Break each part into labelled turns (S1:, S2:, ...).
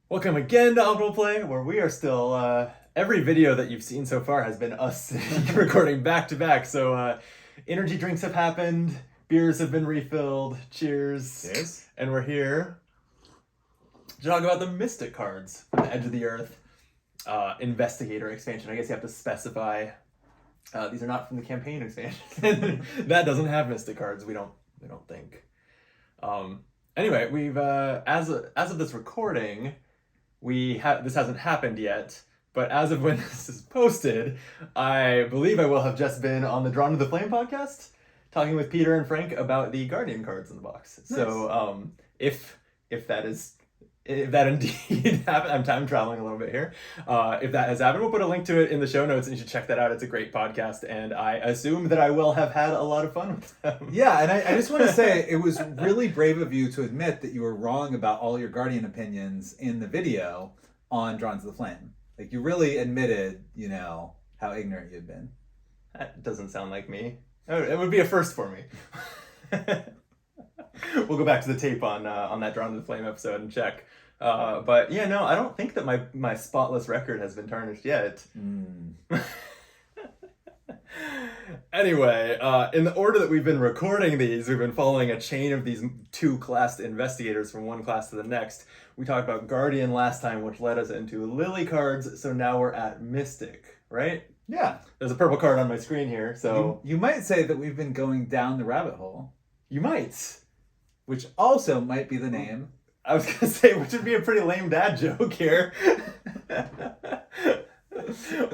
S1: Welcome again to Uncle Play, where we are still, every video that you've seen so far has been us recording back to back. So, energy drinks have happened, beers have been refilled, cheers.
S2: Cheers.
S1: And we're here to talk about the Mystic cards from the Edge of the Earth Investigator expansion. I guess you have to specify, these are not from the campaign expansion. That doesn't have Mystic cards, we don't think. Anyway, we've, as of this recording, this hasn't happened yet, but as of when this is posted, I believe I will have just been on the Drawn to the Flame podcast talking with Peter and Frank about the Guardian cards in the box. Nice. So if that indeed happened, I'm time traveling a little bit here. If that has happened, we'll put a link to it in the show notes, and you should check that out. It's a great podcast, and I assume that I will have had a lot of fun with them.
S2: Yeah, and I just want to say it was really brave of you to admit that you were wrong about all your Guardian opinions in the video on Drawn to the Flame. Like, you really admitted, how ignorant you'd been.
S1: That doesn't sound like me. It would be a first for me. We'll go back to the tape on that Drawn to the Flame episode and check. But yeah, no, I don't think that my spotless record has been tarnished yet. Anyway, in the order that we've been recording these, we've been following a chain of these two classed investigators from one class to the next. We talked about Guardian last time, which led us into Lily cards, so now we're at Mystic, right?
S2: Yeah.
S1: There's a purple card on my screen here, so...
S2: You might say that we've been going down the rabbit hole.
S1: You might.
S2: Which also might be the name.
S1: I was going to say, which would be a pretty lame dad joke here.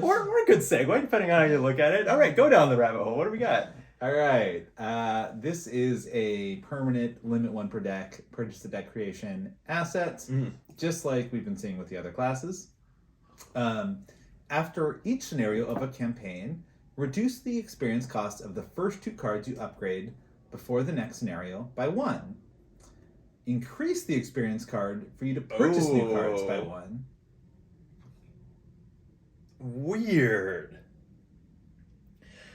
S1: or a good segue, depending on how you look at it. All right, go down the rabbit hole. What do we got?
S2: All right. This is a permanent limit one per deck, purchase the deck creation assets, just like we've been seeing with the other classes. After each scenario of a campaign, reduce the experience cost of the first two cards you upgrade before the next scenario by 1. Increase the experience card for you to purchase new cards by 1.
S1: Weird.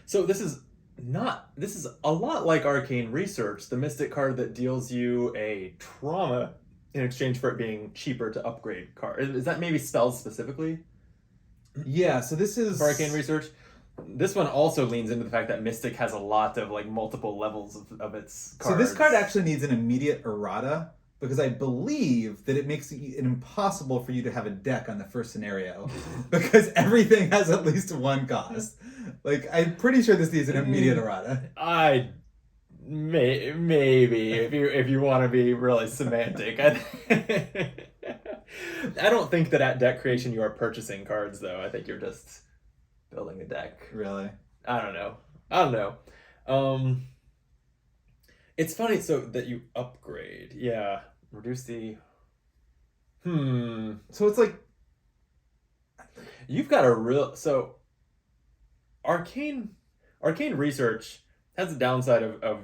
S1: So this is a lot like Arcane Research, the Mystic card that deals you a trauma in exchange for it being cheaper to upgrade card. Is that maybe spells specifically?
S2: Yeah, so this is...
S1: For Arcane Research? This one also leans into the fact that Mystic has a lot of multiple levels of its cards.
S2: So this card actually needs an immediate errata, because I believe that it makes it impossible for you to have a deck on the first scenario, because everything has at least 1 cost. I'm pretty sure this needs an immediate errata.
S1: Maybe if you want to be really semantic. I don't think that at deck creation you are purchasing cards, though. I think you're just building a deck.
S2: Really?
S1: I don't know. It's funny, so that you upgrade. Yeah. Reduce the...
S2: So it's like...
S1: You've got a real... So, Arcane Research has the downside of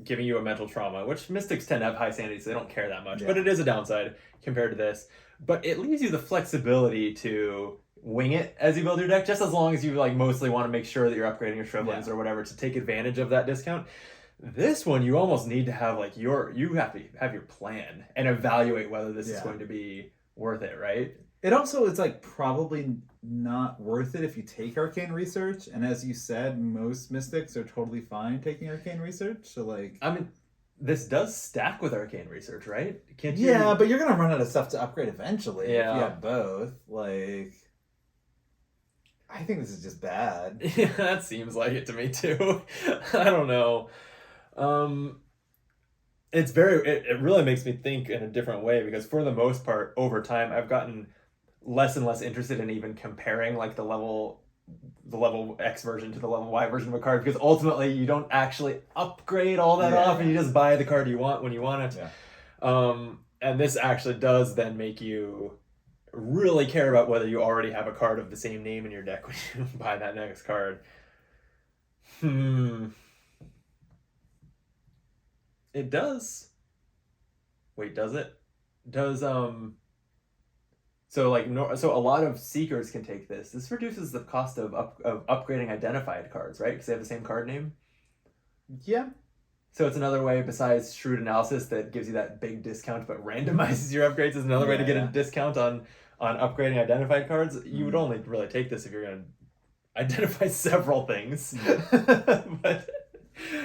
S1: giving you a mental trauma, which Mystics tend to have high sanity, so they don't care that much. Yeah. But it is a downside compared to this. But it leaves you the flexibility to wing it as you build your deck, just as long as you mostly want to make sure that you're upgrading your Shrivelings or whatever to take advantage of that discount. This one, you almost need to have you have to have your plan and evaluate whether this is going to be worth it, right?
S2: It also is probably not worth it if you take Arcane Research, and as you said, most Mystics are totally fine taking Arcane Research. So
S1: I mean, this does stack with Arcane Research, right?
S2: Can't you? Yeah, but you're gonna run out of stuff to upgrade eventually if you have both. I think this is just bad.
S1: Yeah, that seems like it to me too. I don't know. It really makes me think in a different way, because for the most part, over time, I've gotten less and less interested in even comparing the level X version to the level Y version of a card, because ultimately you don't actually upgrade all that often. You just buy the card you want when you want it. Yeah. And this actually does then make you really care about whether you already have a card of the same name in your deck when you buy that next card. It does. Wait, does it? Does so a lot of Seekers can take this. This reduces the cost of upgrading identified cards, right? Because they have the same card name.
S2: Yeah.
S1: So it's another way besides shrewd analysis that gives you that big discount but randomizes your upgrades. Is another way to get a discount on upgrading identified cards. You would only really take this if you're going to identify several things. But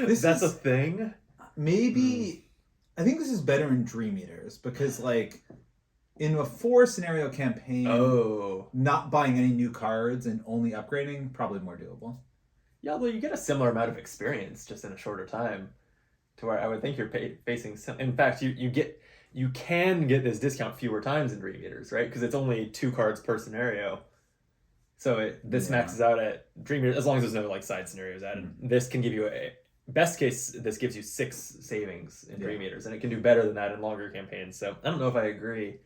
S1: that's a thing.
S2: Maybe I think this is better in Dream Eaters because like in a 4 scenario campaign, not buying any new cards and only upgrading probably more doable.
S1: Yeah, although you get a similar amount of experience just in a shorter time, to where I would think you're facing. In fact, you can get this discount fewer times in Dream Eaters, right? Because it's only 2 cards per scenario. So this maxes out at Dream Eaters as long as there's no like side scenarios added. This can give you best case. This gives you 6 savings in Dream Eaters, and it can do better than that in longer campaigns. So I don't know if I agree.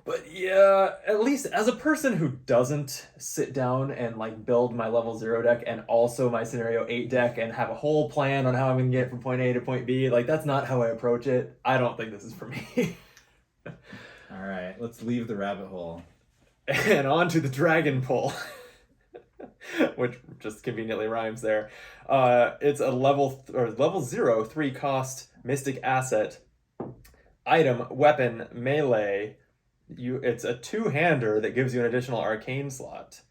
S1: But yeah, at least as a person who doesn't sit down and like build my level 0 deck and also my scenario 8 deck and have a whole plan on how I'm going to get from point A to point B, like that's not how I approach it. I don't think this is for me.
S2: All right, let's leave the rabbit hole.
S1: And on to the dragon pull, which just conveniently rhymes there. It's a level 0, 3 cost mystic asset, item, weapon, melee. It's a 2-hander that gives you an additional arcane slot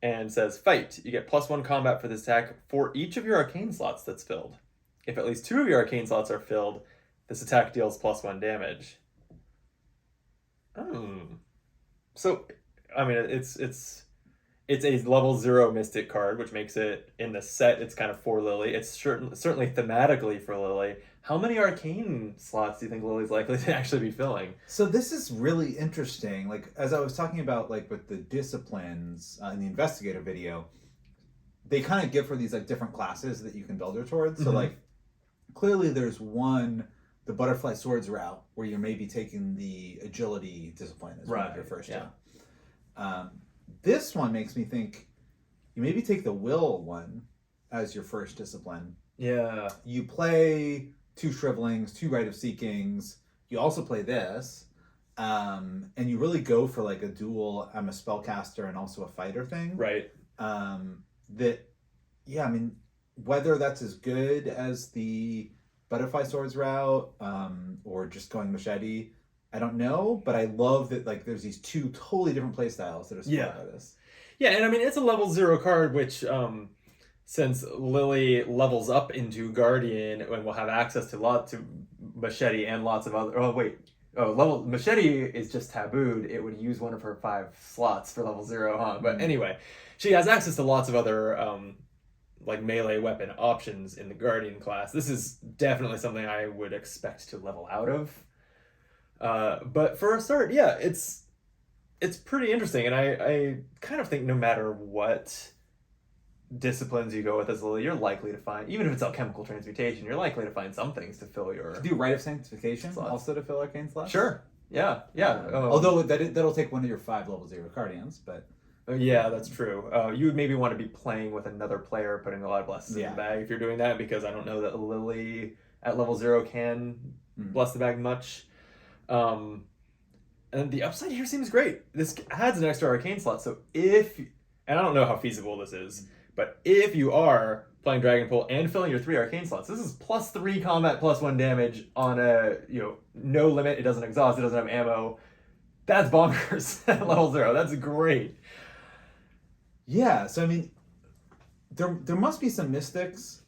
S1: and says fight. You get +1 combat for this attack for each of your arcane slots that's filled. If at least 2 of your arcane slots are filled, this attack deals +1 damage. So, I mean, it's a level 0 mystic card, which makes it in the set. It's kind of for Lily. It's certainly thematically for Lily. How many arcane slots do you think Lily's likely to actually be filling?
S2: So this is really interesting. Like as I was talking about, like with the disciplines in the investigator video, they kind of give her these like different classes that you can build her towards. So like clearly there's one, the butterfly swords route, where you're maybe taking the agility discipline as one of your first two. This one makes me think you maybe take the will one as your first discipline.
S1: Yeah.
S2: You play 2 shrivelings, 2 rite of seekings. You also play this. And you really go for like a dual, I'm a spellcaster and also a fighter thing.
S1: Right.
S2: I mean, whether that's as good as the butterfly swords route or just going machete, I don't know, but I love that like there's these 2 totally different play styles that are supported by this.
S1: Yeah, and I mean it's a level 0 card, which since Lily levels up into Guardian and will have access to machete and lots of other. Machete is just tabooed. It would use one of her 5 slots for level 0, huh? But anyway, she has access to lots of other like melee weapon options in the Guardian class. This is definitely something I would expect to level out of. But for a start, yeah, it's pretty interesting, and I kind of think no matter what disciplines you go with as Lily, you're likely to find, even if it's alchemical transmutation, you're likely to find some things to fill your...
S2: Do Rite of Sanctification slots. Also to fill arcane slots?
S1: Sure. Yeah.
S2: Although that'll take one of your 5 level 0 Guardians, but...
S1: Yeah, that's true. You would maybe want to be playing with another player, putting a lot of blesses in the bag if you're doing that, because I don't know that Lily at level 0 can bless the bag much. And the upside here seems great. This adds an extra arcane slot, so and I don't know how feasible this is, but if you are playing Dragon Pull and filling your 3 arcane slots, this is +3 combat, +1 damage on a, no limit. It doesn't exhaust, it doesn't have ammo. That's bonkers at level 0. That's great.
S2: Yeah, so I mean, there must be some mystics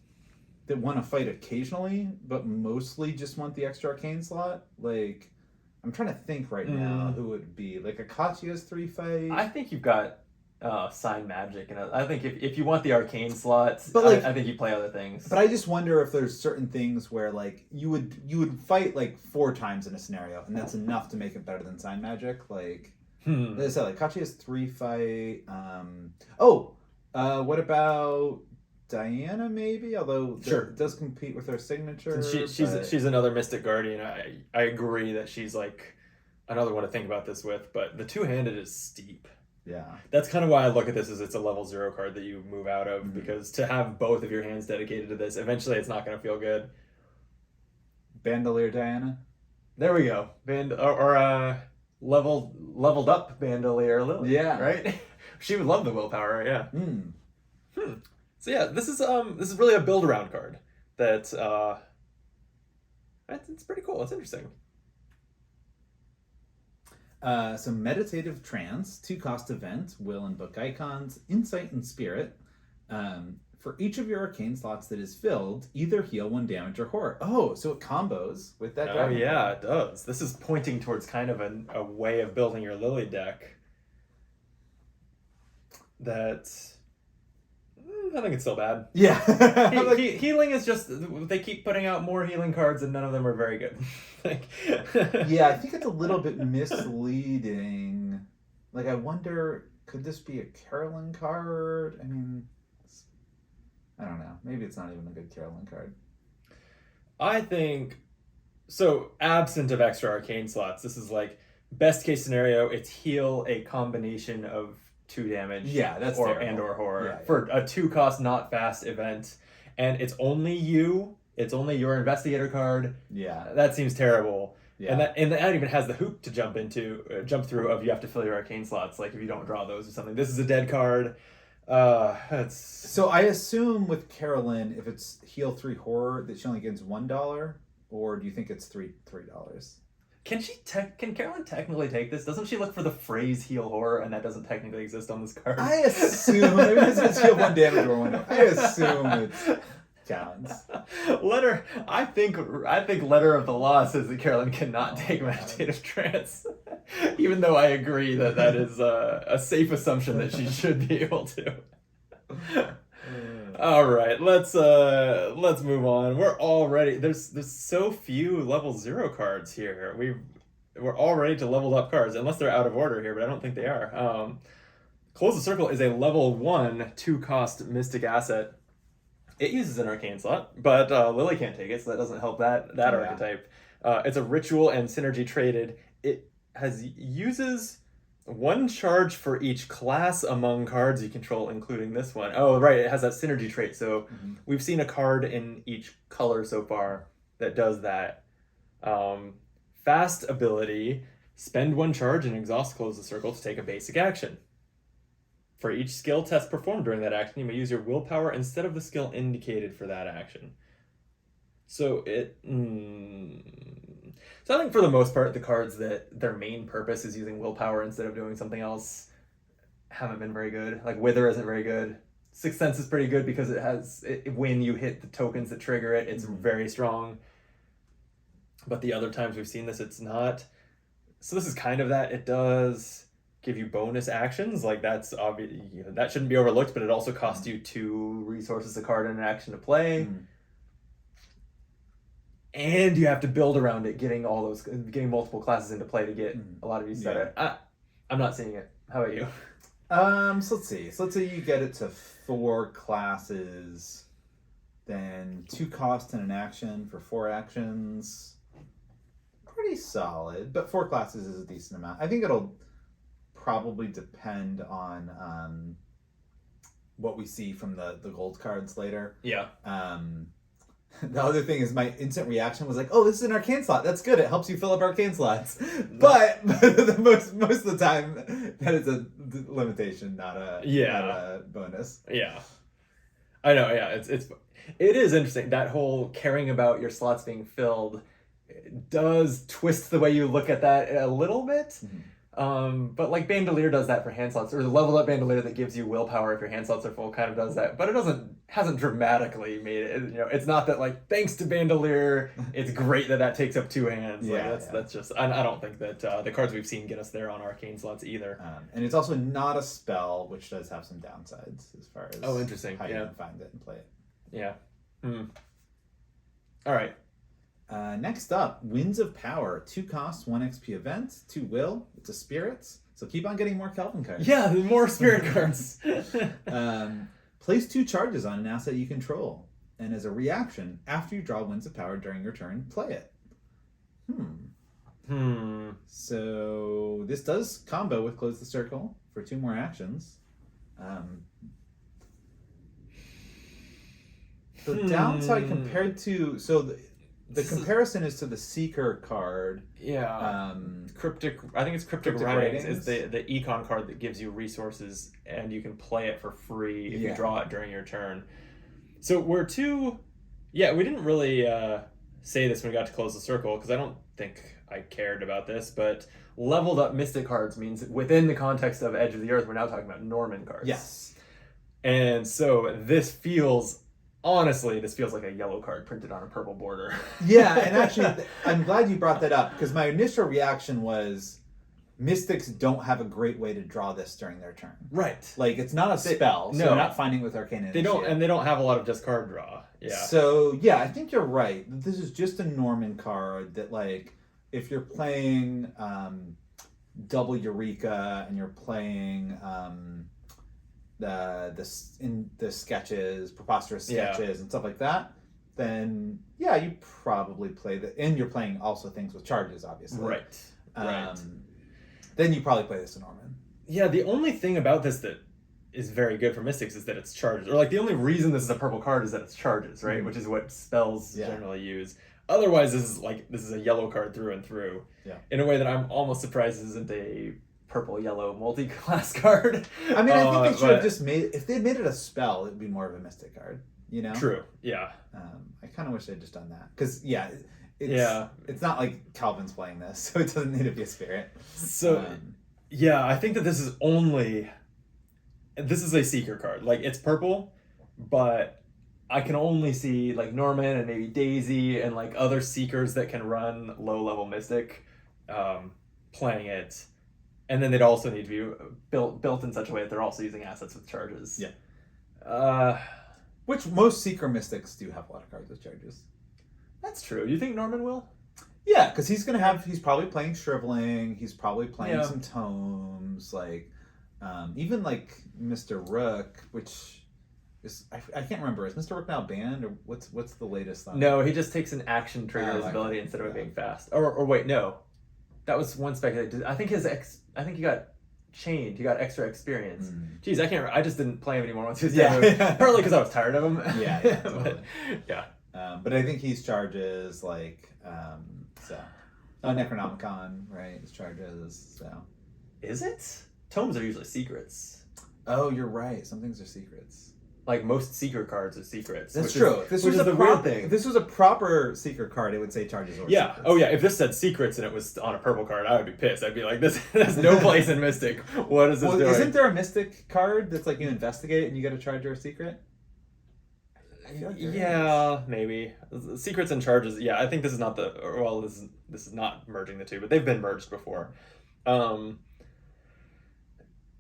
S2: that want to fight occasionally, but mostly just want the extra arcane slot. Like, I'm trying to think right now who it would be. Like, Akatsuya's 3 fight.
S1: I think you've got Sign Magic, and I think if you want the arcane slots,
S2: but like,
S1: I think you play other things.
S2: But I just wonder if there's certain things where like you would fight like 4 times in a scenario, and that's enough to make it better than Sign Magic. Like, as I said, like Kachia's 3 fight. What about Diana? Maybe, although it does compete with her signature.
S1: She's another Mystic Guardian. I agree that she's like another one to think about this with, but the 2-handed is steep.
S2: Yeah,
S1: that's kind of why I look at this as it's a level 0 card that you move out of, because to have both of your hands dedicated to this, eventually it's not going to feel good.
S2: Bandolier Diana.
S1: There we go. Leveled up Bandolier Lily.
S2: Yeah,
S1: right. She would love the willpower. Yeah. So yeah, this is really a build around card. that it's pretty cool. It's interesting.
S2: So meditative trance, 2-cost event, will and book icons, insight and spirit. For each of your arcane slots that is filled, either heal 1 damage or horror. Oh, so it combos with that.
S1: Oh yeah, it does. This is pointing towards kind of a way of building your Lily deck. That I think it's still bad.
S2: Yeah.
S1: Healing is just, they keep putting out more healing cards and none of them are very good.
S2: Yeah, I think it's a little bit misleading. Like, I wonder, could this be a Carolyn card? I mean, I don't know. Maybe it's not even a good Carolyn card.
S1: I think, so absent of extra arcane slots, this is like, best case scenario, it's heal a combination of 2 damage.
S2: Yeah, that's
S1: or
S2: terrible.
S1: And or horror.
S2: Yeah,
S1: for a 2-cost not fast event. And it's only you. It's only your investigator card.
S2: Yeah.
S1: That seems terrible.
S2: Yeah.
S1: And that even has the hoop to jump through of you have to fill your arcane slots, like if you don't draw those or something. This is a dead card.
S2: So I assume with Carolyn, if it's heal 3 horror, that she only gets $1, or do you think it's $3?
S1: Can Carolyn technically take this? Doesn't she look for the phrase heal horror, and that doesn't technically exist on this card?
S2: I assume, maybe it's heal 1 damage or 1. I assume it counts.
S1: I think letter of the law says that Carolyn cannot take meditative trance, even though I agree that is a safe assumption that she should be able to. All right, let's move on. We're already there's so few level 0 cards here. We're already to leveled up cards, unless they're out of order here, but I don't think they are. Close the Circle is a level 1 2-cost mystic asset. It uses an arcane slot, but Lily can't take it, so that doesn't help that archetype. It's a ritual and synergy traded. It uses 1 charge for each class among cards you control, including this one. Oh, right, it has that synergy trait. So we've seen a card in each color so far that does that. Fast ability, spend 1 charge and exhaust Close the Circle to take a basic action. For each skill test performed during that action, you may use your willpower instead of the skill indicated for that action. So So I think for the most part, the cards that their main purpose is using willpower instead of doing something else haven't been very good. Like Wither isn't very good. Sixth Sense is pretty good because when you hit the tokens that trigger it, it's very strong. But the other times we've seen this, it's not. So this is kind of that. It does give you bonus actions, like that's obvious. That shouldn't be overlooked, but it also costs you 2 resources a card and an action to play. And you have to build around it, getting multiple classes into play to get a lot of use out of it. I'm not seeing it. How about you?
S2: So let's see. So let's say you get it to 4 classes, then 2 cost and an action for 4 actions. Pretty solid, but 4 classes is a decent amount. I think it'll probably depend on what we see from the gold cards later.
S1: Yeah.
S2: The other thing is my instant reaction was like, oh, this is an arcane slot. That's good. It helps you fill up arcane slots. But most of the time, that is a limitation, not a bonus.
S1: Yeah. I know, yeah. It is interesting. That whole caring about your slots being filled does twist the way you look at that a little bit. But like Bandolier does that for hand slots, or the leveled up Bandolier that gives you willpower if your hand slots are full kind of does that, but it hasn't dramatically made it. It's not that like thanks to Bandolier, it's great that takes up 2 hands. That's just I don't think that the cards we've seen get us there on arcane slots either.
S2: And it's also not a spell, which does have some downsides as far as
S1: interesting.
S2: How you can find it and play it.
S1: Yeah. All right.
S2: Next up, Winds of Power. 2 cost, 1 XP event, 2 will. It's a spirits. So keep on getting more Kelvin cards.
S1: Yeah, more spirit cards.
S2: Place 2 charges on an asset you control. And as a reaction, after you draw Winds of Power during your turn, play it. So this does combo with Close the Circle for 2 more actions. The downside compared to... The comparison is to the Seeker card.
S1: Yeah. Cryptic. I think it's Cryptic Writings is the econ card that gives you resources and you can play it for free if you draw it during your turn. So Yeah, we didn't really say this when we got to close the circle because I don't think I cared about this, but leveled up Mystic cards means within the context of Edge of the Earth, we're now talking about Norman cards.
S2: Yes.
S1: And so honestly, this feels like a yellow card printed on a purple border.
S2: Yeah, and actually, I'm glad you brought that up because my initial reaction was Mystics don't have a great way to draw this during their turn.
S1: Right.
S2: Like, it's not a spell, so
S1: no.
S2: they're not finding it with Arcana
S1: They don't, and they don't have a lot of discard draw. Yeah.
S2: So, yeah, I think you're right. This is just a Norman card that, like, if you're playing Double Eureka and you're playing the sketches, preposterous sketches and stuff like that, then, yeah, you probably play and you're playing also things with charges, obviously.
S1: Right. Right.
S2: Then you probably play this in Norman.
S1: Yeah, the only thing about this that is very good for Mystics is that it's charges. Or, like, the only reason this is a purple card is that it's charges, right? Which is what spells generally use. Otherwise, this is a yellow card through and through.
S2: Yeah.
S1: In a way that I'm almost surprised isn't a purple-yellow multi-class card.
S2: I mean, I think they should have just made... If they made it a spell, it would be more of a Mystic card, you know?
S1: True, yeah.
S2: I kind of wish they'd just done that. Because, it's not like Calvin's playing this, so it doesn't need to be a spirit.
S1: So, I think that this is a Seeker card. Like, it's purple, but I can only see, like, Norman and maybe Daisy and, like, other Seekers that can run low-level Mystic playing it. And then they'd also need to be built in such a way that they're also using assets with charges.
S2: Yeah. Which most Seeker Mystics do have a lot of cards with charges.
S1: That's true. You think Norman will?
S2: Yeah, because he's probably playing Shriveling. He's probably playing some tomes, like even like Mr. Rook, which is I can't remember. Is Mr. Rook now banned, or what's the latest on?
S1: No, he just takes an action trigger his ability instead of it being fast. Or wait, no, that was one speculation. I think he got chained. He got extra experience. Jeez, I can't remember. I just didn't play him anymore once he was done. Partly because I was tired of him.
S2: Totally. But I think he's charges like Necronomicon, right? His charges. So
S1: is it? Tomes are usually secrets.
S2: Oh, you're right. Some things are secrets.
S1: Like most Seeker cards are secrets.
S2: That's true.
S1: This was the weird thing.
S2: If this was a proper Seeker card, it would say charges or secrets.
S1: Oh yeah. If this said secrets and it was on a purple card, I would be pissed. I'd be like, this has no place in Mystic. What is this doing?
S2: Isn't there a Mystic card that's like you investigate and you get a charge or a secret?
S1: Like maybe secrets and charges. Yeah, I think this is not this is not merging the two, but they've been merged before.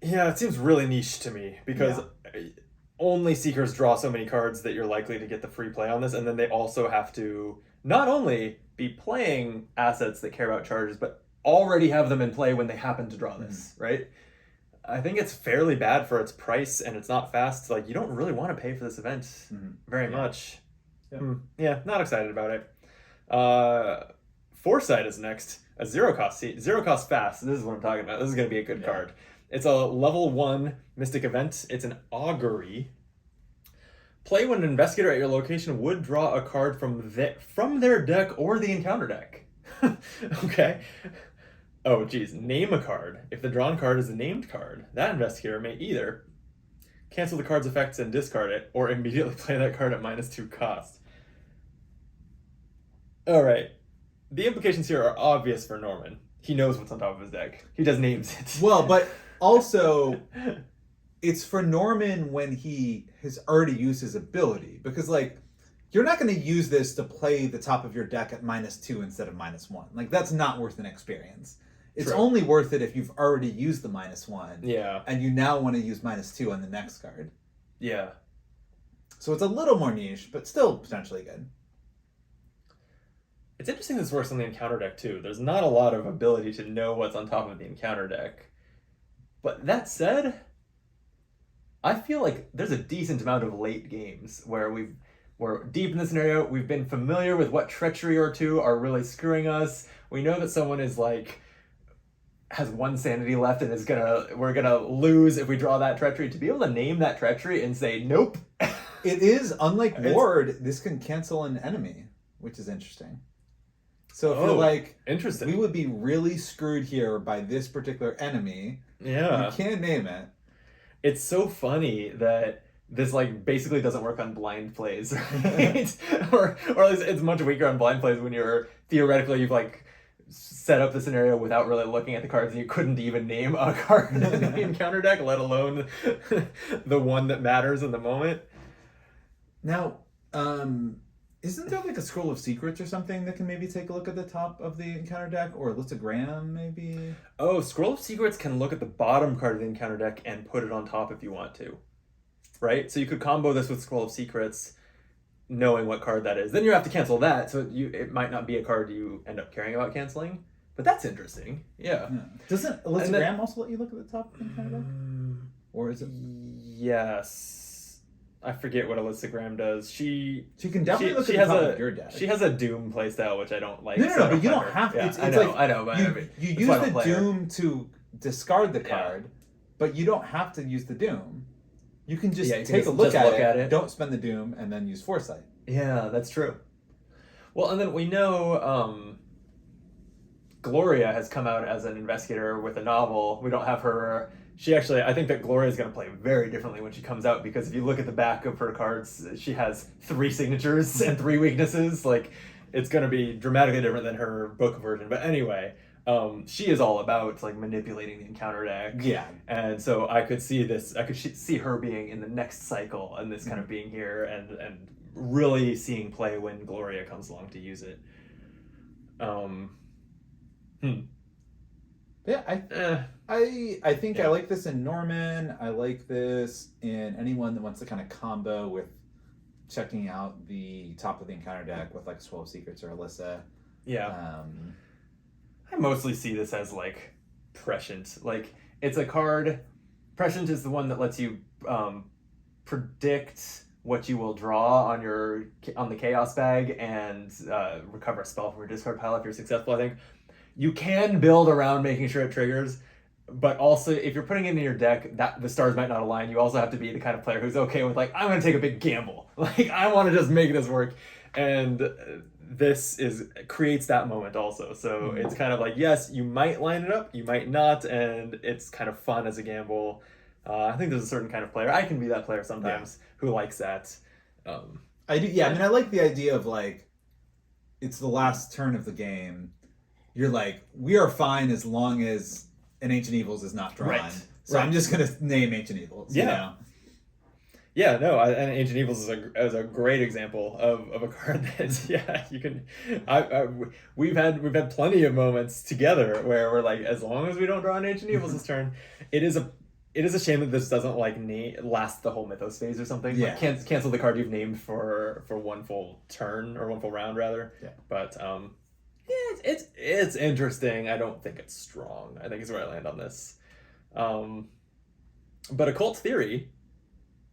S1: It seems really niche to me because only Seekers draw so many cards that you're likely to get the free play on this, and then they also have to not only be playing assets that care about charges, but already have them in play when they happen to draw this, right? I think it's fairly bad for its price, and it's not fast. Like, you don't really want to pay for this event very much. Not excited about it. Foresight is next. A zero cost fast. This is what I'm talking about. This is going to be a good card. It's a level 1 Mystic event. It's an augury. Play when an investigator at your location would draw a card from their deck or the encounter deck. Okay. Oh, geez. Name a card. If the drawn card is a named card, that investigator may either cancel the card's effects and discard it, or immediately play that card at -2 cost. All right. The implications here are obvious for Norman. He knows what's on top of his deck. He just names it.
S2: Well, but also, it's for Norman when he has already used his ability. Because, like, you're not going to use this to play the top of your deck at -2 instead of -1. Like, that's not worth an experience. It's only worth it if you've already used the -1.
S1: Yeah.
S2: And you now want to use -2 on the next card.
S1: Yeah.
S2: So it's a little more niche, but still potentially good.
S1: It's interesting this works on the encounter deck, too. There's not a lot of ability to know what's on top of the encounter deck. But that said, I feel like there's a decent amount of late games where we're deep in the scenario, we've been familiar with what treachery or two are really screwing us. We know that someone is like has 1 sanity left and we're gonna lose if we draw that treachery. To be able to name that treachery and say nope.
S2: It is, unlike Ward, this can cancel an enemy, which is interesting. So I feel like
S1: interesting.
S2: We would be really screwed here by this particular enemy.
S1: Yeah.
S2: You can't name it.
S1: It's so funny that this like basically doesn't work on blind plays, right? Or at least it's much weaker on blind plays when you're theoretically you've like set up the scenario without really looking at the cards and you couldn't even name a card in the encounter deck, let alone the one that matters in the moment.
S2: Now, isn't there like a scroll of secrets or something that can maybe take a look at the top of the encounter deck, or a listogram maybe?
S1: Oh, Scroll of Secrets can look at the bottom card of the encounter deck and put it on top if you want to. Right? So you could combo this with Scroll of Secrets, knowing what card that is. Then you have to cancel that, so it might not be a card you end up caring about canceling. But that's interesting. Yeah.
S2: Doesn't a listogram also let you look at the top of the encounter deck? Or is it?
S1: Yes. I forget what a listogram does. She
S2: can definitely look at the top of your deck.
S1: She has a Doom playstyle, which I don't like.
S2: No, but you don't have to.
S1: Yeah,
S2: It's
S1: I know,
S2: like,
S1: I know. But
S2: you use the Doom to discard the card, but you don't have to use the Doom. You can just take a look at it, don't spend the Doom, and then use Foresight.
S1: Yeah, that's true. Well, and then we know Gloria has come out as an investigator with a novel. We don't have her... I think that Gloria is going to play very differently when she comes out, because if you look at the back of her cards, she has 3 signatures and 3 weaknesses. Like, it's going to be dramatically different than her book version. But anyway, she is all about like manipulating the encounter deck.
S2: Yeah.
S1: And so I could see this, see her being in the next cycle and this kind of being here and really seeing play when Gloria comes along to use it.
S2: Yeah, I think I like this in Norman. I like this in anyone that wants to kind of combo with checking out the top of the encounter deck with like Scroll of Secrets or Alyssa.
S1: Yeah. I mostly see this as like Prescient. Like, it's a card. Prescient is the one that lets you predict what you will draw on the Chaos bag and recover a spell from your discard pile if you're successful, I think. You can build around making sure it triggers, but also if you're putting it in your deck, that the stars might not align. You also have to be the kind of player who's okay with like, I'm going to take a big gamble. Like, I want to just make this work. And this creates that moment also. So it's kind of like, yes, you might line it up, you might not, and it's kind of fun as a gamble. I think there's a certain kind of player. I can be that player sometimes who likes that.
S2: I do. Yeah, I mean, I like the idea of like, it's the last turn of the game. You're like, we are fine as long as an Ancient Evils is not drawn.
S1: Right.
S2: So I'm just going to name Ancient Evils.
S1: Yeah.
S2: You know?
S1: Yeah, no, and Ancient Evils is a great example of a card that you can. We've had plenty of moments together where we're like, as long as we don't draw an Ancient Evils this turn, it is a shame that this doesn't like last the whole Mythos phase or something.
S2: Yeah.
S1: Like, cancel the card you've named for one full turn or one full round rather.
S2: Yeah.
S1: But it's interesting. I don't think it's strong. I think is where I land on this. But Occult Theory.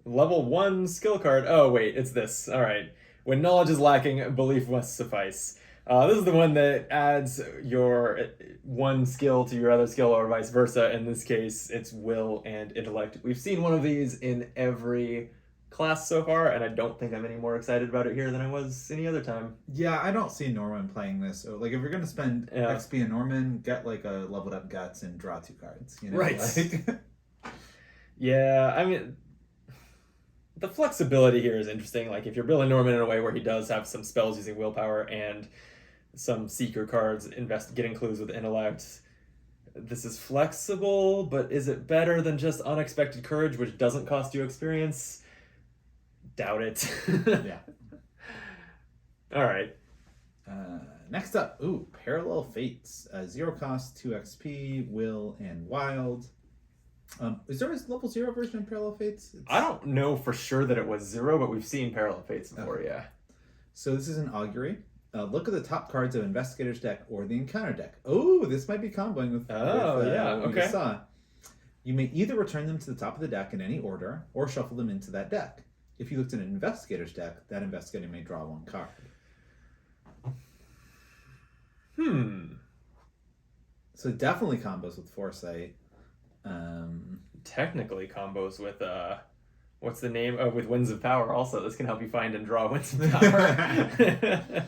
S1: Level 1 skill card. Oh, wait, it's this. All right. When knowledge is lacking, belief must suffice. This is the one that adds your one skill to your other skill or vice versa. In this case, it's will and intellect. We've seen one of these in every class so far, and I don't think I'm any more excited about it here than I was any other time.
S2: Yeah, I don't see Norman playing this. So, like, if you're going to spend XP on Norman, get, like, a leveled up Guts and draw 2 cards. You know?
S1: Right.
S2: Like...
S1: Yeah, I mean... The flexibility here is interesting. Like, if you're building Norman in a way where he does have some spells using willpower and some seeker cards getting clues with intellect, this is flexible, but is it better than just unexpected courage, which doesn't cost you experience? Doubt it.
S2: Yeah.
S1: All right.
S2: Next up, Parallel Fates. 0 cost, 2 XP, will, and wild. Is there a level 0 version of Parallel Fates?
S1: I don't know for sure that it was 0, but we've seen Parallel Fates before, yeah.
S2: So this is an augury. Look at the top cards of Investigator's deck or the Encounter deck. Oh, this might be comboing with what we just saw. You may either return them to the top of the deck in any order or shuffle them into that deck. If you looked at an Investigator's deck, that Investigator may draw 1 card. So definitely combos with Foresight.
S1: Technically combos with what's the name with Winds of Power also. This can help you find and draw Winds of Power.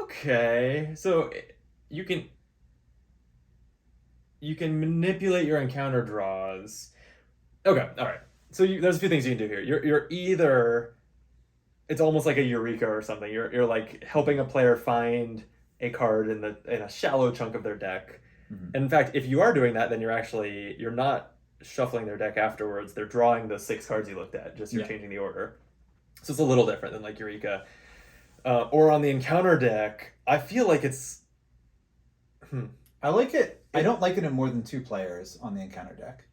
S1: Okay, so you can you can manipulate your encounter draws. Okay, all right. So there's a few things you can do here. You're either, it's almost like a eureka or something. You're like helping a player find a card in a shallow chunk of their deck.
S2: Mhm.
S1: And in fact, if you are doing that, then you're not shuffling their deck afterwards. They're drawing the 6 cards you looked at. Just you're changing the order. So it's a little different than like eureka. Or on the encounter deck, I feel like it's.
S2: I like it. I don't like it in more than 2 players on the encounter deck.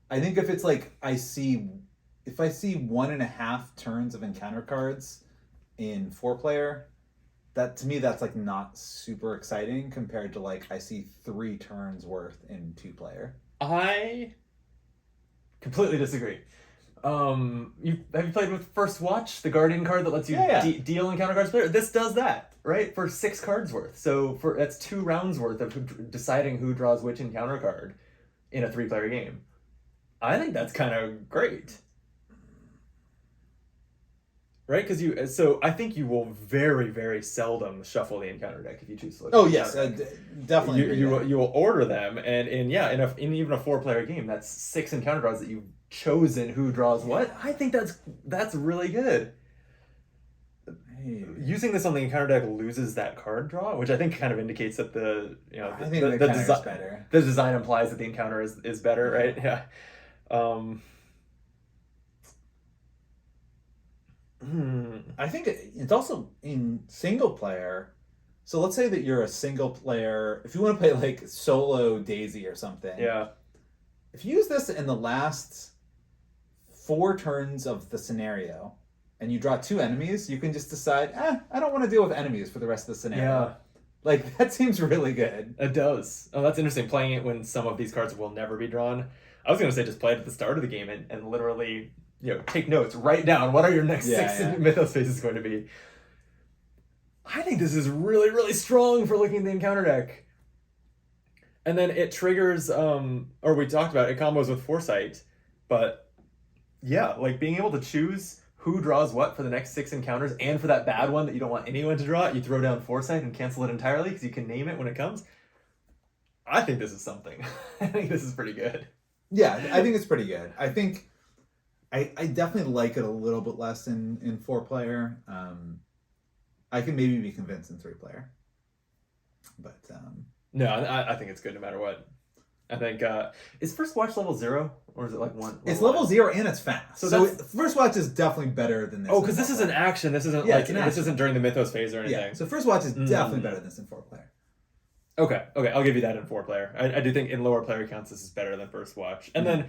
S2: I think if it's like if I see 1.5 turns of encounter cards in 4-player, that to me that's like not super exciting compared to like I see 3 turns worth in 2-player.
S1: I completely disagree. Have you played with First Watch, the Guardian card that lets you deal encounter cards player? This does that, right? For 6 cards worth. So that's 2 rounds worth of deciding who draws which encounter card in a 3-player game. I think that's kind of great. Right? Because so I think you will very, very seldom shuffle the encounter deck if you choose to look.
S2: Oh yes, definitely.
S1: You will order them, and in even a 4-player game, that's 6 encounter draws that you've chosen who draws what. I think that's really good. Using this on the encounter deck loses that card draw, which I think kind of indicates that the design implies that the encounter is better, right? Yeah.
S2: I think it's also in single player. So let's say that you're a single player. If you want to play like solo Daisy or something.
S1: Yeah.
S2: If you use this in the last 4 turns of the scenario and you draw 2 enemies, you can just decide, I don't want to deal with enemies for the rest of the scenario.
S1: Yeah.
S2: Like, that seems really good.
S1: It does. Oh, that's interesting. Playing it when some of these cards will never be drawn. I was going to say just play it at the start of the game and literally, take notes. Write down what are your next 6 Mythos phases going to be. I think this is really, really strong for looking at the encounter deck. And then it triggers, or we talked about it combos with Foresight. But yeah, like being able to choose who draws what for the next 6 encounters, and for that bad one that you don't want anyone to draw, you throw down Foresight and cancel it entirely because you can name it when it comes. I think this is something. I think this is pretty good.
S2: Yeah, I think it's pretty good. I think I definitely like it a little bit less in 4-player. I can maybe be convinced in 3-player. But
S1: no, I think it's good no matter what. I think is First Watch level 0 or is it like 1?
S2: It's level 0 and it's fast. So First Watch is definitely better than this.
S1: Oh, because this is an action. This isn't this isn't during the Mythos phase or anything.
S2: Yeah. So First Watch is definitely better than this in 4-player.
S1: Okay, I'll give you that in 4-player. I do think in lower player counts this is better than First Watch. And then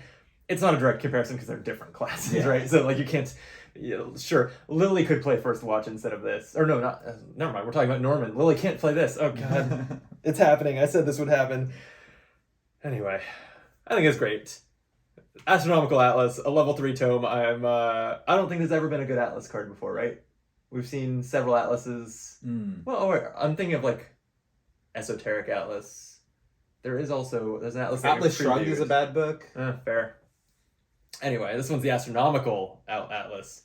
S1: it's not a direct comparison because they're different classes, right? So like you can't. Sure, Lily could play First Watch instead of this. Or no, not. Never mind. We're talking about Norman. Lily can't play this. Oh god, it's happening. I said this would happen. Anyway, I think it's great. Astronomical Atlas, a level 3 tome. I don't think there's ever been a good Atlas card before, right? We've seen several Atlases. Well, I'm thinking of like Esoteric Atlas. There's an Atlas.
S2: Atlas Shrugged is a bad book.
S1: Fair. Anyway, this one's the Astronomical Atlas.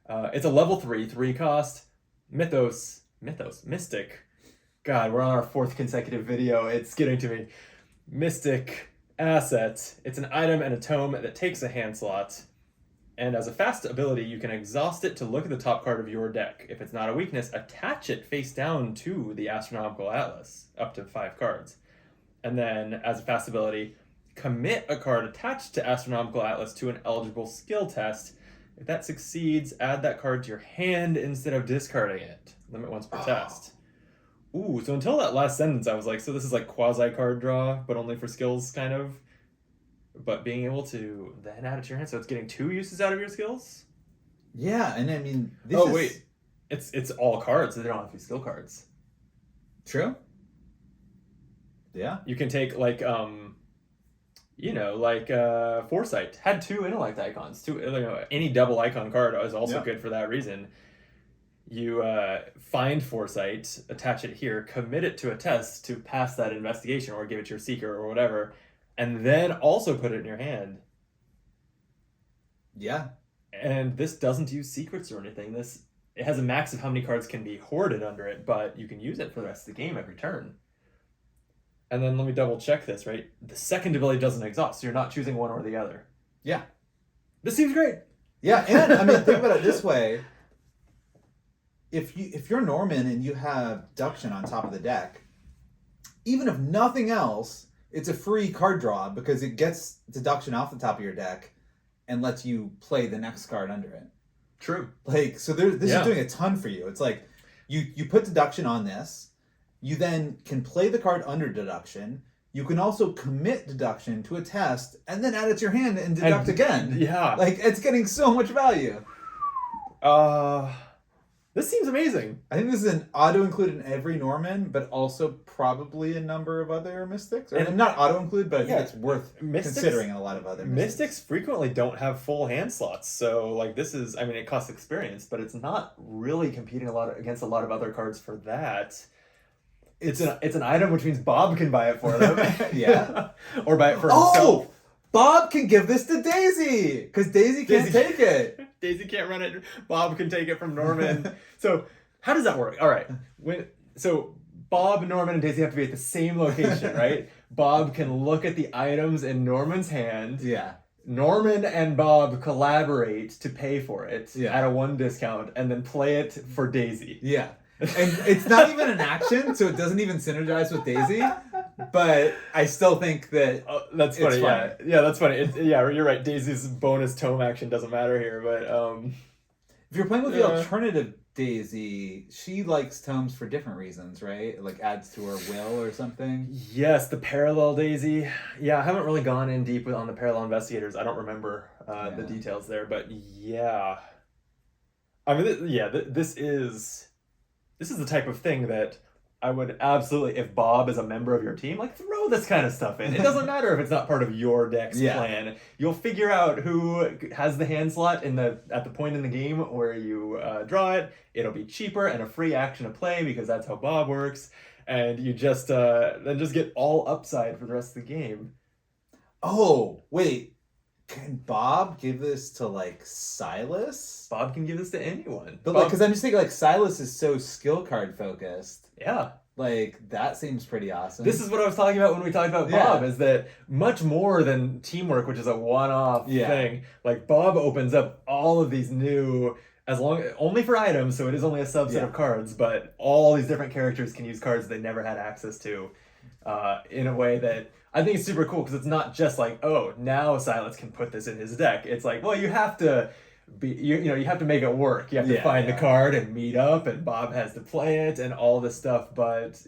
S1: It's a level 3 cost. Mystic. God, we're on our 4th consecutive video. It's getting to me. Mystic asset. It's an item and a tome that takes a hand slot. And as a fast ability, you can exhaust it to look at the top card of your deck. If it's not a weakness, attach it face down to the Astronomical Atlas, up to 5 cards. And then, as a fast ability, commit a card attached to Astronomical Atlas to an eligible skill test. If that succeeds, add that card to your hand instead of discarding it. Limit once per test. Ooh, so until that last sentence, I was like, so this is like quasi-card draw, but only for skills, kind of. But being able to then add it to your hand, so it's getting 2 uses out of your skills?
S2: Yeah, and I mean...
S1: wait. It's all cards, so they don't have to be skill cards.
S2: True. Yeah.
S1: You can take, like, Foresight. Had 2 intellect icons. Any double icon card is also good for that reason. You find Foresight, attach it here, commit it to a test to pass that investigation or give it to your seeker or whatever, and then also put it in your hand.
S2: Yeah.
S1: And this doesn't use secrets or anything. It has a max of how many cards can be hoarded under it, but you can use it for the rest of the game every turn. And then let me double check this, right? The second ability doesn't exhaust, so you're not choosing one or the other.
S2: Yeah.
S1: This seems great.
S2: Yeah, and I mean, think about it this way. If you're Norman and you have Deduction on top of the deck, even if nothing else, it's a free card draw because it gets Deduction off the top of your deck and lets you play the next card under it.
S1: True.
S2: Like, so this is doing a ton for you. It's like you put Deduction on this, you then can play the card under Deduction. You can also commit Deduction to a test and then add it to your hand and deduct again.
S1: Yeah.
S2: Like, it's getting so much value.
S1: This seems amazing.
S2: I think this is an auto-include in every Norman, but also probably a number of other Mystics. Or
S1: And
S2: not auto-include, but I think it's worth considering in a lot of other
S1: Mystics frequently don't have full hand slots, so like this is, I mean, it costs experience, but it's not really competing against a lot of other cards for that. It's an item, which means Bob can buy it for them.
S2: Yeah.
S1: Or buy it for himself.
S2: Bob can give this to Daisy! Because Daisy can't take it.
S1: Daisy can't run it. Bob can take it from Norman. So how does that work? All right. So Bob, Norman, and Daisy have to be at the same location, right? Bob can look at the items in Norman's hand.
S2: Yeah.
S1: Norman and Bob collaborate to pay for it at a 1 discount and then play it for Daisy.
S2: Yeah. And it's not even an action, so it doesn't even synergize with Daisy. But I still think that
S1: that's funny. Yeah, that's funny. You're right. Daisy's bonus tome action doesn't matter here, but
S2: if you're playing with the alternative Daisy, she likes tomes for different reasons, right? Like adds to her will or something.
S1: Yes, the parallel Daisy. Yeah, I haven't really gone in deep on the parallel investigators. I don't remember the details there, but yeah. I mean, this is the type of thing that I would absolutely, if Bob is a member of your team, like throw this kind of stuff in. It doesn't matter if it's not part of your deck's plan. You'll figure out who has the hand slot at the point in the game where you draw it. It'll be cheaper and a free action to play because that's how Bob works. And you just then just get all upside for the rest of the game.
S2: Oh, wait. Can Bob give this to, like, Silas?
S1: Bob can give this to anyone.
S2: But, like, because I'm just thinking, like, Silas is so skill card focused.
S1: Yeah.
S2: Like, that seems pretty awesome.
S1: This is what I was talking about when we talked about Bob, is that much more than teamwork, which is a one-off thing, like, Bob opens up all of these new, only for items, so it is only a subset of cards, but all these different characters can use cards they never had access to in a way that I think it's super cool, because it's not just like, oh, now Silas can put this in his deck. It's like, well, you have to you have to make it work. You have to find the card and meet up, and Bob has to play it and all this stuff, but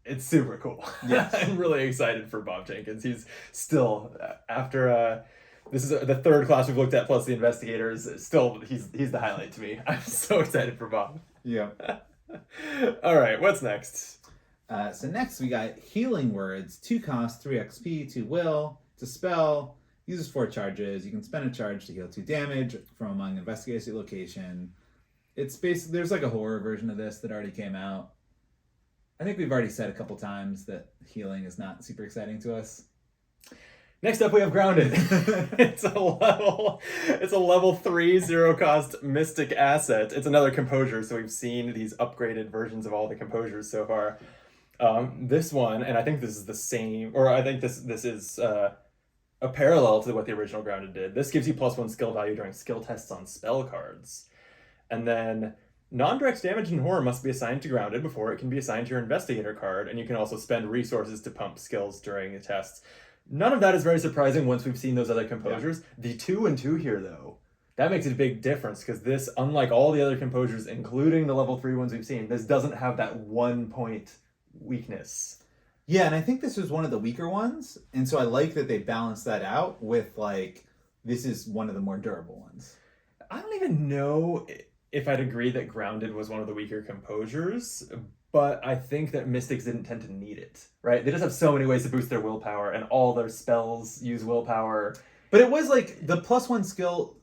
S1: it's super cool. Yeah. I'm really excited for Bob Jenkins. He's still, after this is the third class we've looked at plus the investigators, still he's the highlight to me. I'm so excited for Bob.
S2: Yeah.
S1: All right, what's next?
S2: So next we got Healing Words, 2 cost, 3 XP, 2 will. It's a spell, uses 4 charges. You can spend a charge to heal 2 damage from among investigator's location. It's basically, there's like a horror version of this that already came out. I think we've already said a couple times that healing is not super exciting to us.
S1: Next up we have Grounded. It's a level 3 0 cost mystic asset. It's another composure, so we've seen these upgraded versions of all the composures so far. This one, and I think this is the same, or I think this is a parallel to what the original Grounded did. This gives you +1 skill value during skill tests on spell cards. And then non-direct damage and horror must be assigned to Grounded before it can be assigned to your investigator card, and you can also spend resources to pump skills during the tests. None of that is very surprising once we've seen those other composures. The 2 and 2 here, though, that makes a big difference, because this, unlike all the other composures, including the level 3 ones we've seen, this doesn't have that 1 point weakness.
S2: Yeah, and I think this was one of the weaker ones, and so I like that they balanced that out with, like, this is one of the more durable ones.
S1: I don't even know if I'd agree that Grounded was one of the weaker composures, but I think that Mystics didn't tend to need it, right? They just have so many ways to boost their willpower, and all their spells use willpower.
S2: But it was like the +1 skill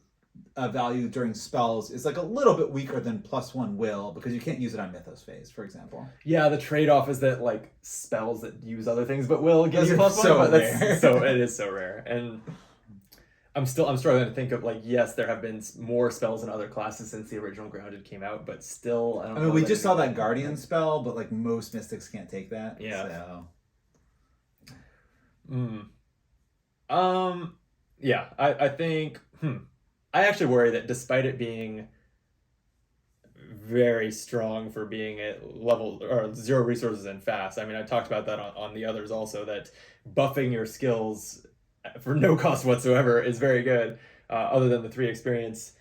S2: value during spells is like a little bit weaker than +1 will, because you can't use it on Mythos phase, for example.
S1: Yeah, the trade-off is that like spells that use other things but will give you +1,
S2: so
S1: but
S2: rare.
S1: So it is so rare. And I'm struggling to think of, like, yes, there have been more spells in other classes since the original Grounded came out, but still, I don't know.
S2: I mean, we just saw that Guardian spell, but like most Mystics can't take that.
S1: Yeah.
S2: So
S1: Mm. Yeah, I think, I actually worry that despite it being very strong for being at level or zero resources and fast. I mean, I talked about that on the others also, that buffing your skills for no cost whatsoever is very good, other than the 3 experience.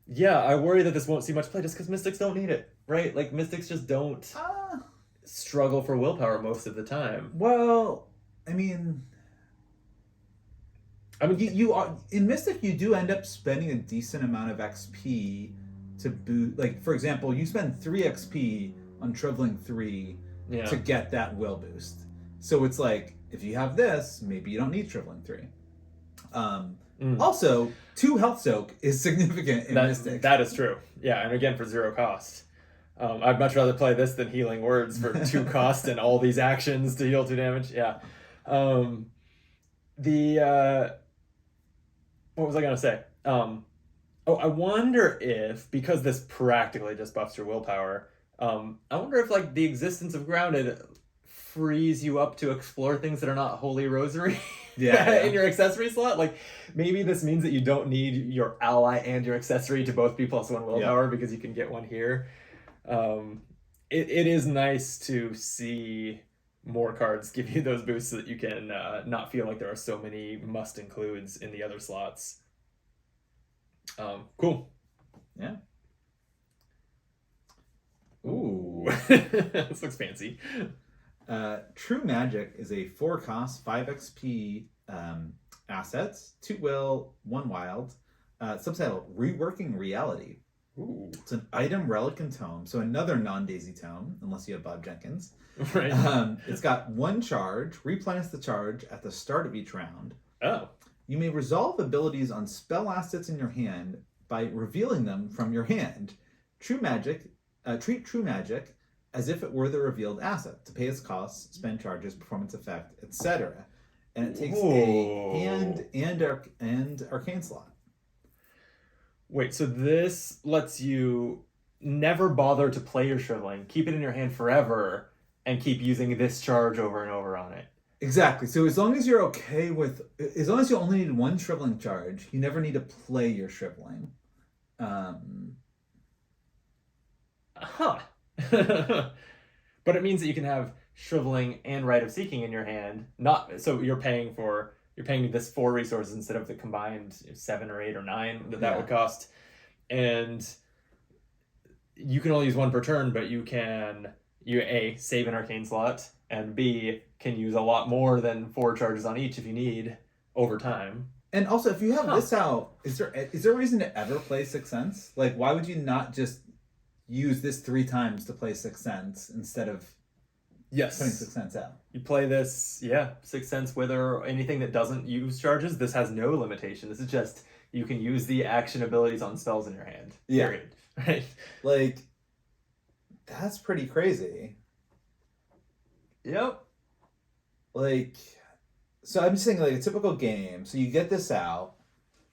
S1: Yeah, I worry that this won't see much play just because Mystics don't need it, right? Like, Mystics just don't
S2: Uh,
S1: struggle for willpower most of the time.
S2: well, I mean,
S1: I mean,
S2: you are in Mystic. You do end up spending a decent amount of XP to boot. Like for example, you spend 3 XP on Shriveling 3
S1: yeah.
S2: to get that will boost. So it's like if you have this, maybe you don't need Shriveling 3.
S1: Mm.
S2: Also, 2 health soak is significant in Mystic.
S1: That is true. Yeah, and again for 0 cost. I'd much rather play this than Healing Words for 2 cost and all these actions to heal 2 damage. Yeah. What was I gonna say? I wonder if, because this practically just buffs your willpower, I wonder if like the existence of Grounded frees you up to explore things that are not Holy Rosary.
S2: Yeah.
S1: In your accessory slot. Like maybe this means that you don't need your ally and your accessory to both be +1 willpower because you can get one here. It is nice to see more cards give you those boosts so that you can not feel like there are so many must includes in the other slots. Cool.
S2: Yeah.
S1: Ooh. This looks fancy.
S2: True Magic is a 4 cost, 5 XP assets, 2 will, 1 wild. Subtitle, Reworking Reality.
S1: Ooh.
S2: It's an item, relic, and tome, so another non-Daisy tome, unless you have Bob Jenkins.
S1: Right.
S2: It's got 1 charge, replenish the charge at the start of each round.
S1: Oh.
S2: You may resolve abilities on spell assets in your hand by revealing them from your hand. Treat True Magic as if it were the revealed asset to pay its costs, spend charges, performance effect, etc. And it takes a hand and arcane slot.
S1: Wait, so this lets you never bother to play your Shriveling, keep it in your hand forever, and keep using this charge over and over on it.
S2: Exactly. So as long as you're okay with, as long as you only need 1 Shriveling charge, you never need to play your Shriveling.
S1: Huh. But it means that you can have Shriveling and Rite of Seeking in your hand. Not so you're paying this 4 resources instead of the combined 7 or 8 or 9 that would cost. And you can only use 1 per turn, but you can A, save an arcane slot, and B, can use a lot more than 4 charges on each if you need over time.
S2: And also, if you have this out, is there a reason to ever play Sixth Sense? Like, why would you not just use this 3 times to play Sixth Sense instead of putting Sixth Sense out?
S1: You play this, Sixth Sense with or anything that doesn't use charges. This has no limitation. This is just, you can use the action abilities on spells in your hand.
S2: Yeah.
S1: Period. Right?
S2: Like, that's pretty crazy.
S1: Yep.
S2: Like, so I'm just saying, like, a typical game. So you get this out.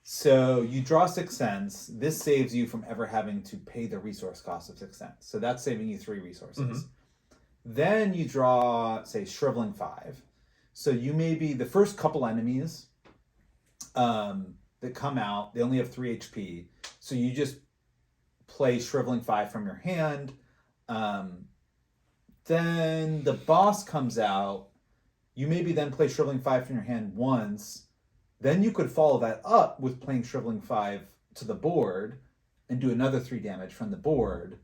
S2: So you draw Sixth Sense. This saves you from ever having to pay the resource cost of Sixth Sense. So that's saving you 3 resources.
S1: Mm-hmm.
S2: Then you draw, say, Shriveling 5. So you may be the first couple enemies that come out. They only have 3 HP. So you just play Shriveling 5 from your hand. Then the boss comes out. You maybe then play Shriveling 5 from your hand once. Then you could follow that up with playing Shriveling 5 to the board and do another 3 damage from the board.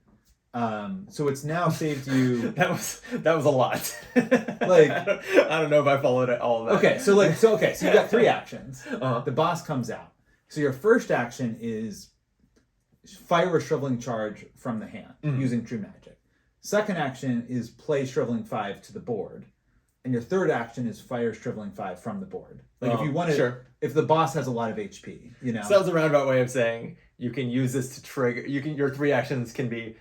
S2: So it's now saved you.
S1: That was a lot.
S2: Like,
S1: I don't know if I followed all of that.
S2: Okay, so you got 3 actions. The boss comes out. So your first action is fire a Shriveling charge from the hand using True Magic. Second action is play Shriveling 5 to the board. And your third action is fire Shriveling 5 from the board. Like if you want to, if the boss has a lot of HP, you know.
S1: So that was a roundabout way of saying you can use this to trigger. Your 3 actions can be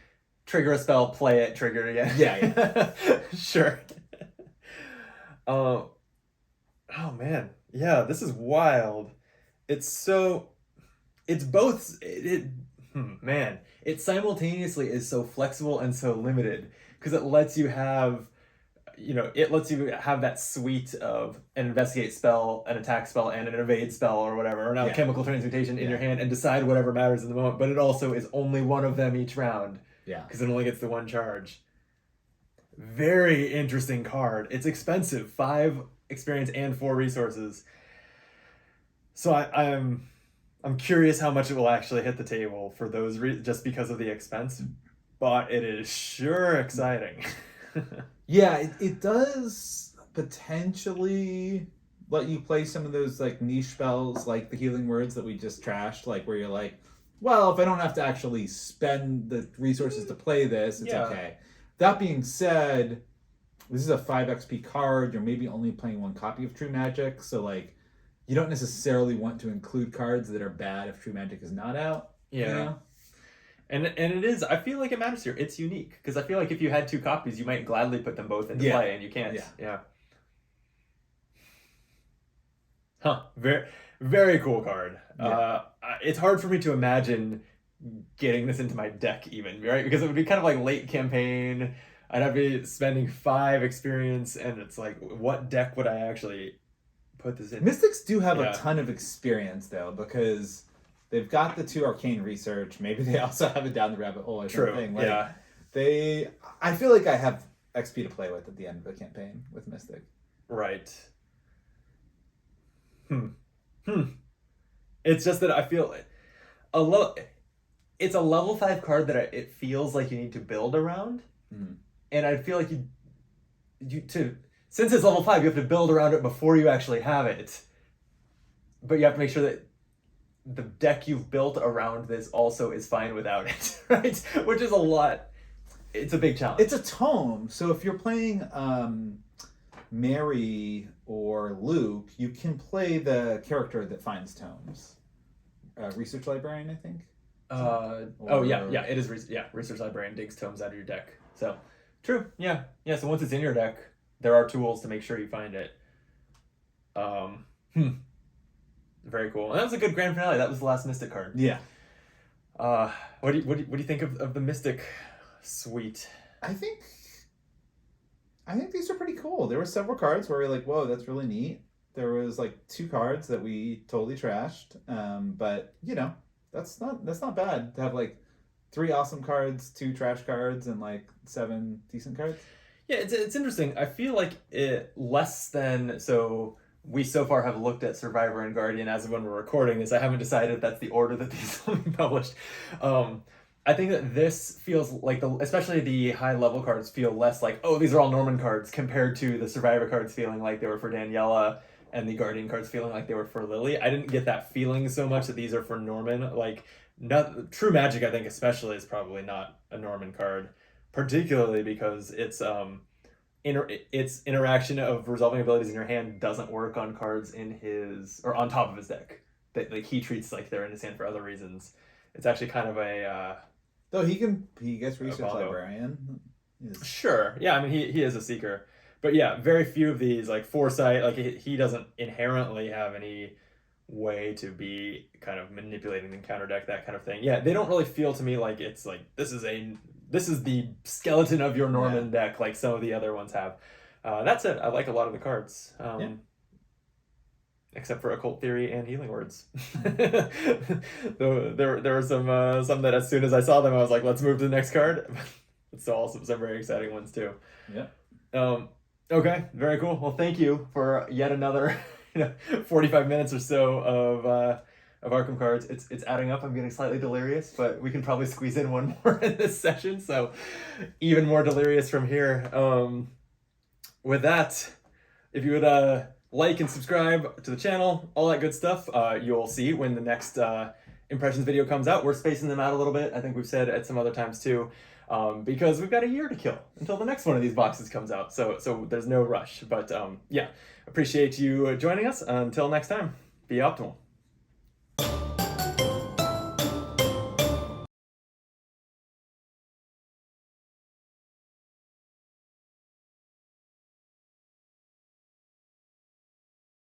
S1: trigger a spell, play it, trigger it again.
S2: Yeah.
S1: Sure. Oh man, yeah, this is wild. It's both. Man, it simultaneously is so flexible and so limited because it lets you have it lets you have that suite of an investigate spell, an attack spell, and an evade spell or whatever, or now chemical transmutation in your hand, and decide whatever matters in the moment. But it also is only one of them each round.
S2: Yeah.
S1: Because it only gets the one charge. Very interesting card. It's expensive, 5 experience and 4 resources. So I'm curious how much it will actually hit the table for those just because of the expense. But it is sure exciting.
S2: Yeah, it does potentially let you play some of those like niche spells, like the healing words that we just trashed, like where you're like, well, if I don't have to actually spend the resources to play this, it's okay. That being said, this is a 5 XP card. You're maybe only playing 1 copy of True Magic, so like you don't necessarily want to include cards that are bad if True Magic is not out.
S1: Yeah.
S2: You know?
S1: And it is, I feel like it matters here. It's unique. Because I feel like if you had 2 copies, you might gladly put them both into play, and you can't. Yeah. Huh. Very, very cool card. Yeah. It's hard for me to imagine getting this into my deck even, right? Because it would be kind of like late campaign. I'd have to be spending 5 experience, and it's like, what deck would I actually put this in?
S2: Mystics do have a ton of experience, though, because they've got the 2 arcane research. Maybe they also have it down the rabbit hole or something. Like, I feel like I have XP to play with at the end of a campaign with Mystic.
S1: Right. It's just that I feel it's a level 5 card that it feels like you need to build around. And I feel like since it's level 5, you have to build around it before you actually have it. But you have to make sure that the deck you've built around this also is fine without it, right? Which is a lot. It's a big challenge.
S2: It's a tome, so if you're playing Mary or Luke, you can play the character that finds tomes. Research librarian, I think.
S1: It is. Research librarian digs tomes out of your deck. So true. Yeah. So once it's in your deck, there are tools to make sure you find it. Very cool. And that was a good grand finale. That was the last Mystic card.
S2: Yeah.
S1: What do you think of the Mystic suite?
S2: I think these are pretty cool. There were several cards where we were like, whoa, that's really neat. There was like 2 cards that we totally trashed. But that's not bad to have like 3 awesome cards, 2 trash cards, and like 7 decent cards.
S1: Yeah, it's interesting. I feel like we so far have looked at Survivor and Guardian as of when we're recording this. I haven't decided if that's the order that these will be published. I think that this feels like especially the high level cards feel less like, oh, these are all Norman cards, compared to the Survivor cards feeling like they were for Daniela and the Guardian cards feeling like they were for Lily. I didn't get that feeling so much that these are for Norman. Like, True Magic, I think especially, is probably not a Norman card, particularly because its interaction of resolving abilities in your hand doesn't work on cards in his or on top of his deck that like he treats like they're in his hand for other reasons. It's actually kind of a
S2: though he gets research librarian.
S1: Sure, yeah. I mean, he is a seeker, but yeah, very few of these like foresight. Like he doesn't inherently have any way to be kind of manipulating the counter deck, that kind of thing. Yeah, they don't really feel to me like it's like this is the skeleton of your Norman deck like some of the other ones have. That's it. I like a lot of the cards. Except for Occult Theory and Healing Words. Though there were some that as soon as I saw them, I was like, let's move to the next card. But still also some very exciting ones too.
S2: Yeah.
S1: Okay, very cool. Well, thank you for yet another 45 minutes or so of Arkham cards. It's adding up. I'm getting slightly delirious, but we can probably squeeze in one more in this session, so even more delirious from here. With that, if you would like and subscribe to the channel, all that good stuff, you'll see when the next Impressions video comes out. We're spacing them out a little bit. I think we've said at some other times too, because we've got a year to kill until the next one of these boxes comes out. So there's no rush. But yeah, appreciate you joining us. Until next time, be optimal.